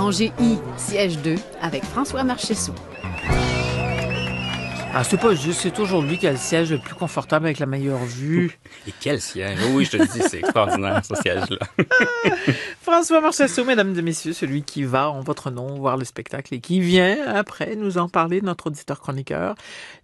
Rangée I, siège 2, avec François Marchessault. Ah, c'est pas juste, c'est toujours lui qui a le siège le plus confortable avec la meilleure vue. Et quel siège! Oh oui, je te le dis, c'est extraordinaire, ce siège-là. François Marchessault, mesdames et messieurs, celui qui va en votre nom voir le spectacle et qui vient après nous en parler, notre auditeur chroniqueur,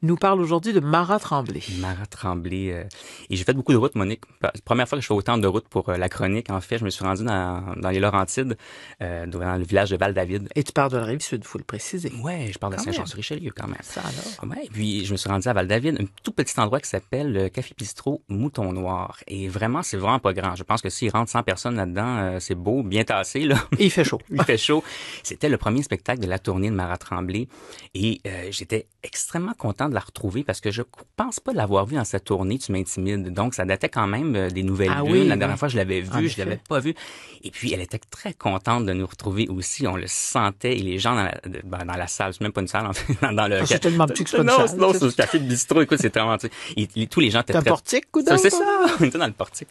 nous parle aujourd'hui de Marat Tremblay. Marat Tremblay. Et j'ai fait beaucoup de routes, Monique. La première fois que je fais autant de routes pour la chronique, en fait, je me suis rendu dans les Laurentides, dans le village de Val-David. Et tu pars de la Rive-Sud, il faut le préciser. Ouais, je pars de Saint-Jean-sur-Richelieu quand même. Ça alors? Ouais, puis je me suis rendu à Val-David, un tout petit endroit qui s'appelle le Café Bistrot Mouton Noir. Et vraiment, c'est vraiment pas grand. Je pense que s'il rentre 100 personnes là-dedans, c'est beau, bien tassé, là. Et il fait chaud. Il fait chaud. C'était le premier spectacle de la tournée de Marat Tremblay. Et j'étais extrêmement content de la retrouver parce que je pense pas l'avoir vue dans sa tournée, Tu m'intimides. Donc, ça datait quand même des nouvelles lunes. Oui, la dernière fois, je l'avais vue, je effet. l'avais pas vue. Et puis, elle était très contente de nous retrouver aussi. On le sentait. Et les gens dans la salle, c'est même pas une salle, en fait, dans le... C'est tellement petit que c'est pas une salle. Non, c'est le Café de Bistrot. Écoute, c'est vraiment... tous les gens étaient T'as un très... portique ou C'est ça! On était dans le portique.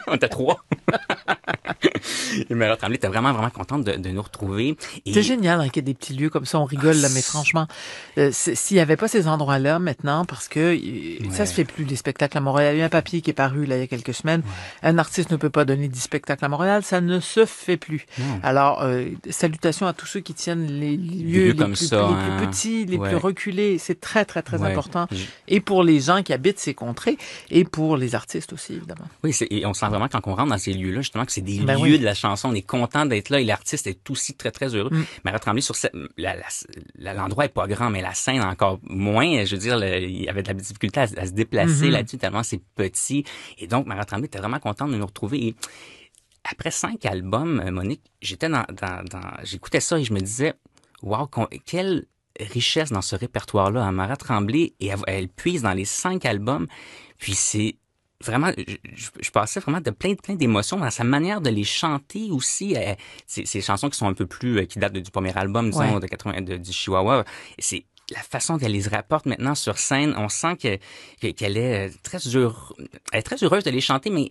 On était 3. Et Marat Tremblay était vraiment, vraiment contente de nous retrouver. Et... C'est génial hein, qu'il y ait des petits lieux comme ça, on rigole là, mais franchement, s'il n'y avait pas ces endroits-là maintenant, parce que ça se fait plus, des spectacles à Montréal. Il y a un papier qui est paru là il y a quelques semaines. Un artiste ne peut pas donner 10 spectacles à Montréal, ça ne se fait plus. Alors, salutations à tous ceux qui tiennent les lieux les plus petits, les plus reculés. C'est très, très, très important. Et pour les gens qui habitent ces contrées, et pour les artistes aussi, évidemment. Oui, et on sent vraiment quand on rentre dans ces lieux-là, justement, que c'est des lieux de la chanson. On est content d'être là et l'artiste est aussi très, très heureux. Marat Tremblay, l'endroit est pas grand, mais la scène encore moins. Je veux dire, il y avait de la difficulté à se déplacer là-dessus, tellement c'est petit. Et donc, Marat Tremblay était vraiment content de nous retrouver. Et après 5 albums, Monique, j'écoutais ça et je me disais, wow, quelle richesse dans ce répertoire-là à Marat Tremblay. Et elle puise dans les 5 albums. Puis c'est vraiment, je passais vraiment de plein d'émotions dans sa manière de les chanter aussi. Ces chansons qui sont un peu plus, qui datent du premier album, disons, du Chihuahua. C'est la façon qu'elle les rapporte maintenant sur scène. On sent qu'elle est très heureuse de les chanter, mais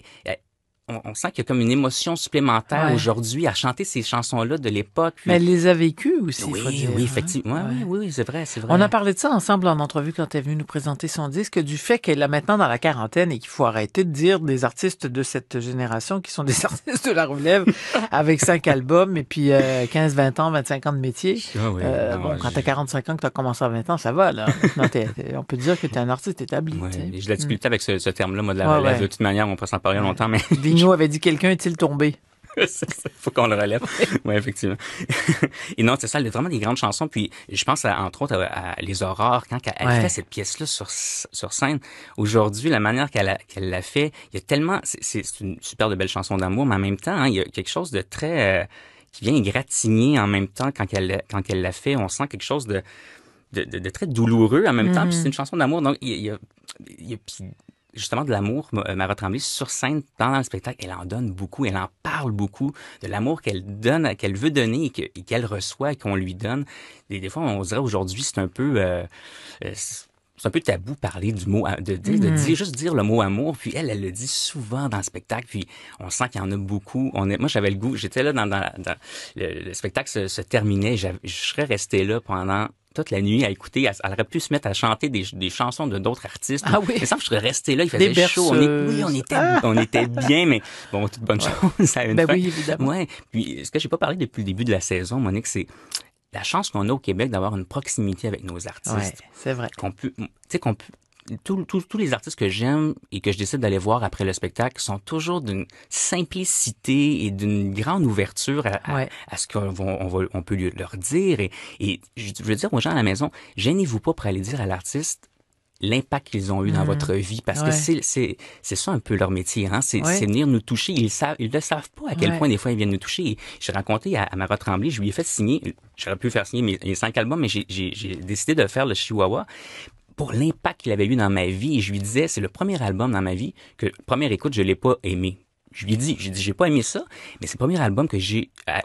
on sent qu'il y a comme une émotion supplémentaire aujourd'hui à chanter ces chansons-là de l'époque. Mais elle les a vécues aussi, oui, faut dire. Oui, effectivement. Oui, c'est vrai. On a parlé de ça ensemble en entrevue quand elle est venue nous présenter son disque, du fait qu'elle est maintenant dans la quarantaine et qu'il faut arrêter de dire des artistes de cette génération qui sont des artistes de la relève avec 5 albums et puis 15, 20 ans, 25 ans de métier. Quand t'as 45 ans, que t'as commencé à 20 ans, ça va, là. Maintenant, on peut dire que t'es un artiste établi. J'ai de la difficulté avec ce terme-là, moi, de la relève. De toute manière, on peut s'en parler longtemps, mais... Vigneault avait dit, quelqu'un est-il tombé? Faut qu'on le relève. Oui, effectivement. Et non, c'est ça, elle a vraiment des grandes chansons. Puis, je pense, entre autres, à Les Aurores, quand elle fait cette pièce-là sur scène. Aujourd'hui, la manière qu'elle l'a fait, il y a tellement... C'est une super de belle chanson d'amour, mais en même temps, il y a quelque chose de très... qui vient égratigner en même temps quand elle l'a fait. On sent quelque chose de très douloureux en même temps. Puis c'est une chanson d'amour. Donc, il y a justement de l'amour, Marat Tremblay, sur scène, pendant le spectacle, elle en donne beaucoup, elle en parle beaucoup, de l'amour qu'elle donne, qu'elle veut donner et qu'elle reçoit et qu'on lui donne. Des fois, on dirait aujourd'hui, c'est un peu tabou parler du mot, juste dire le mot amour, puis elle le dit souvent dans le spectacle, puis on sent qu'il y en a beaucoup. Moi, j'avais le goût, j'étais là dans le spectacle se terminait, je serais resté là pendant toute la nuit à écouter. Elle aurait pu se mettre à chanter des chansons de d'autres artistes. Ah oui. Mais ça, je serais resté là, il faisait chaud. On était bien, mais bon, toute bonne chose, ça a une fin. Oui, évidemment. Ouais. Puis, ce que j'ai pas parlé depuis le début de la saison, Monique, c'est la chance qu'on a au Québec d'avoir une proximité avec nos artistes. Ouais, c'est vrai. Tous les artistes que j'aime et que je décide d'aller voir après le spectacle sont toujours d'une simplicité et d'une grande ouverture à ce qu'on peut leur dire. Et je veux dire aux gens à la maison, gênez-vous pas pour aller dire à l'artiste l'impact qu'ils ont eu dans votre vie, parce que c'est ça un peu leur métier, hein. C'est venir nous toucher. Ils le savent pas à quel point des fois ils viennent nous toucher. Et j'ai raconté à Marat Tremblay, je lui ai fait signer, j'aurais pu faire signer mes 5 albums, mais j'ai décidé de faire le Chihuahua pour l'impact qu'il avait eu dans ma vie. Et je lui disais, c'est le premier album dans ma vie que, première écoute, je l'ai pas aimé. Je lui ai dit, j'ai pas aimé ça, mais c'est le premier album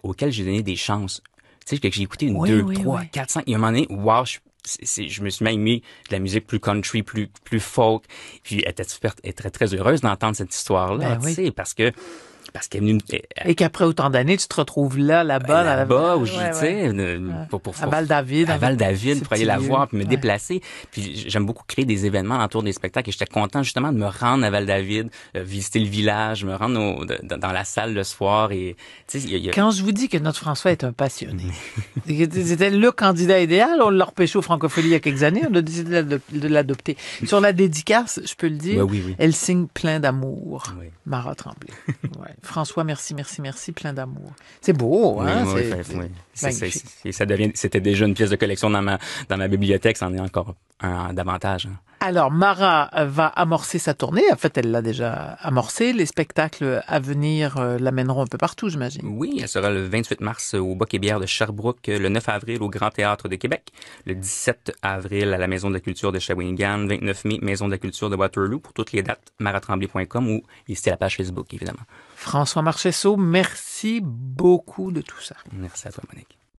auquel j'ai donné des chances. Tu sais, que j'ai écouté 2, 3, 4, 5, et à un moment donné, wow, je me suis même mis de la musique plus country, plus folk. Puis elle était très, très heureuse d'entendre cette histoire-là, tu sais, parce que parce qu'elle est venue... Et qu'après autant d'années, tu te retrouves là-bas. Là-bas, où je à Val-David. À Val-David, pour aller la voir, puis me ouais. déplacer. Puis j'aime beaucoup créer des événements autour des spectacles et j'étais content justement de me rendre à Val-David, visiter le village, me rendre dans la salle le soir. Et Quand je vous dis que notre François est un passionné, c'était le candidat idéal, on l'a repêché au Francophonie il y a quelques années, on a décidé de l'adopter. Sur la dédicace, je peux le dire, oui. elle signe plein d'amour. Oui. Mara Tremblay. Ouais. François, merci, plein d'amour. C'est beau, hein? C'était déjà une pièce de collection dans ma bibliothèque, c'en est encore un davantage. Hein. Alors, Mara va amorcer sa tournée. En fait, elle l'a déjà amorcée. Les spectacles à venir l'amèneront un peu partout, j'imagine. Oui, elle sera le 28 mars au Boc et Bière de Sherbrooke, le 9 avril au Grand Théâtre de Québec, le 17 avril à la Maison de la Culture de Shawinigan, 29 mai, Maison de la Culture de Waterloo. Pour toutes les dates, maratremblay.com ou visitez la page Facebook, évidemment. François Marchessault, merci beaucoup de tout ça. Merci à toi, Monique.